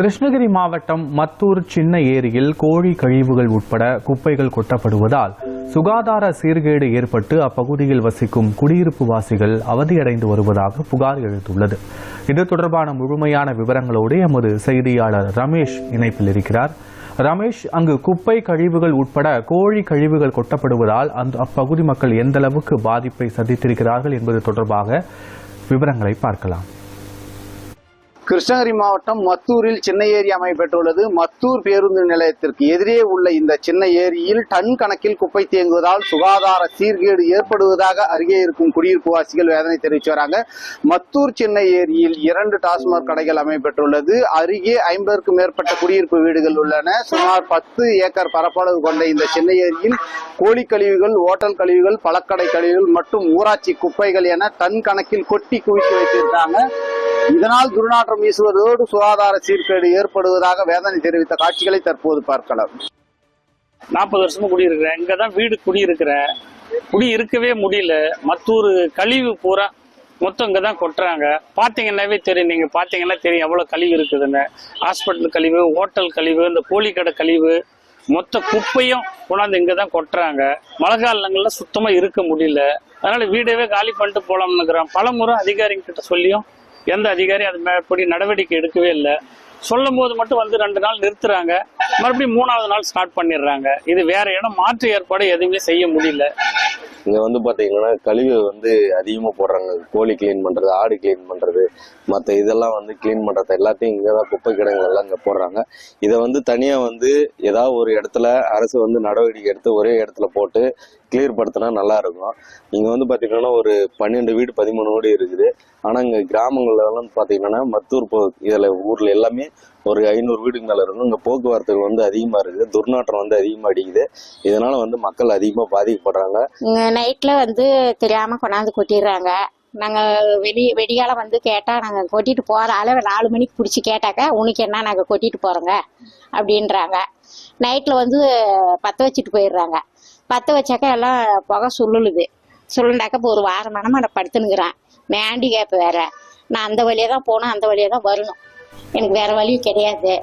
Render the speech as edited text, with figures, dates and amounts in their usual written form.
கிருஷ்ணகிரி மாவட்டம் மத்தூர் சின்ன ஏரியில் கோழி கழிவுகள் உட்பட குப்பைகள் கொட்டப்படுவதால் சுகாதார சீர்கேடு ஏற்பட்டு அப்பகுதியில் வசிக்கும் குடியிருப்பு வாசிகள் அவதியடைந்து வருவதாக புகார் எழுந்துள்ளது. இது தொடர்பான முழுமையான விவரங்களோடு எமது செய்தியாளர் ரமேஷ் இணைப்பில் இருக்கிறார். ரமேஷ், அங்கு குப்பை கழிவுகள் உட்பட கோழி கழிவுகள் கொட்டப்படுவதால் அப்பகுதி மக்கள் எந்த அளவுக்கு பாதிப்பை சந்தித்திருக்கிறார்கள் என்பது தொடர்பாக விவரங்களை பார்க்கலாம். கிருஷ்ணகிரி மாவட்டம் மத்தூரில் சின்ன ஏரி அமைப்பெற்றுள்ளது. மத்தூர் பேருந்து நிலையத்திற்கு எதிரே உள்ள இந்த சின்ன ஏரியில் டன் கணக்கில் குப்பை தேங்குவதால் சுகாதார சீர்கேடு ஏற்படுவதாக அருகே இருக்கும் குடியிருப்பு வாசிகள் வேதனை தெரிவித்து வராங்க. மத்தூர் சின்ன ஏரியில் 2 டாஸ்மாக் கடைகள் அமைப்பெற்றுள்ளது. அருகே 50க்கும் மேற்பட்ட குடியிருப்பு வீடுகள் உள்ளன. சுமார் 10 ஏக்கர் பரப்பளவு கொண்ட இந்த சின்ன ஏரியில் கோழி கழிவுகள், ஓட்டல் கழிவுகள், பழக்கடை கழிவுகள் மற்றும் ஊராட்சி குப்பைகள் என டன் கணக்கில் கொட்டி குவித்து வைத்திருக்காங்க. இதனால் துர்நாற்றம் வீசுவதோடு சுகாதார சீர்கேடு ஏற்படுவதாக வேதனை தெரிவித்த காட்சிகளை தற்போது பார்க்கலாம். 40 வருஷமா குடியிருக்கிறேன். இங்கதான் வீடு குடியிருக்கிறேன். குடி இருக்கவே முடியல. மத்தூர் கழிவு பூரா மொத்தம் இங்கதான் கொட்டுறாங்க. பாத்தீங்கன்னாவே தெரியும், நீங்க பாத்தீங்கன்னா தெரியும் எவ்வளவு கழிவு இருக்குதுன்னு. ஹாஸ்பிட்டல் கழிவு, ஹோட்டல் கழிவு, இந்த கோழிக்கடை கழிவு, மொத்த குப்பையும் கொண்டாந்து இங்கதான் கொட்டுறாங்க. மழை காலங்கள்ல சுத்தமா இருக்க முடியல. அதனால வீடவே காலி பண்ணிட்டு போலாம்னுக்கிறேன். பலமுறை அதிகாரிங்க கிட்ட சொல்லியும் எந்த அதிகாரி அது மேற்படி நடவடிக்கை எடுக்கவே இல்லை. சொல்லும் போது மட்டும் வந்து 2 நாள் நிறுத்துறாங்க, மறுபடியும் 3வது நாள் ஸ்டார்ட் பண்ணிடுறாங்க. இது வேற இடம் மாற்று ஏற்பாடு எதுவுமே செய்ய முடியல. இங்க வந்து பாத்தீங்கன்னா கழிவு அதிகமா போடுறாங்க. கோழி கிளீன் பண்றது, ஆடு கிளீன் பண்றது, மத்த இதெல்லாம் கிளீன் பண்றது எல்லாத்தையும் இங்கதான் குப்பை கிடங்குகள் எல்லாம் இங்க போடுறாங்க. இதை தனியா ஏதாவது ஒரு இடத்துல அரசு நடவடிக்கை எடுத்து ஒரே இடத்துல போட்டு கிளியர் படுத்தினா நல்லா இருக்கும். இங்க பாத்தீங்கன்னா ஒரு 12 வீடு 13 வீடு இருக்குது. ஆனா இங்க கிராமங்கள்ல எல்லாம் பாத்தீங்கன்னா மத்தூர் இதுல ஊர்ல எல்லாமே ஒரு 500 வீடுக்கு மேல இருக்கும். இங்க போக்குவரத்து அதிகமா இருக்கு. துர்நாற்றம் அதிகமா அடிக்குது. இதனால மக்கள் அதிகமா பாதிக்கப்படுறாங்க. நைட்ல தெரியாம கொண்டாந்து கொட்டிடுறாங்க. நாங்க வெடிகாலம் கேட்டா நாங்க கொட்டிட்டு போற அளவு 4 மணிக்கு பிடிச்சி கேட்டாக்க உனக்கு என்ன நாங்க கொட்டிட்டு போறோங்க அப்படின்றாங்க. நைட்ல பத்த வச்சுட்டு போயிடுறாங்க. பத்த வச்சாக்கா எல்லாம் புகை சுள்ளுது. சுள்ளுண்டாக்க இப்போ ஒரு வாரமான நான் படுத்துனுங்கிறேன். ஹேண்டிகேப் வேற. நான் அந்த வழியா தான் போகணும், அந்த வழியா தான் வரணும். எனக்கு வேற வழியும் கிடையாது.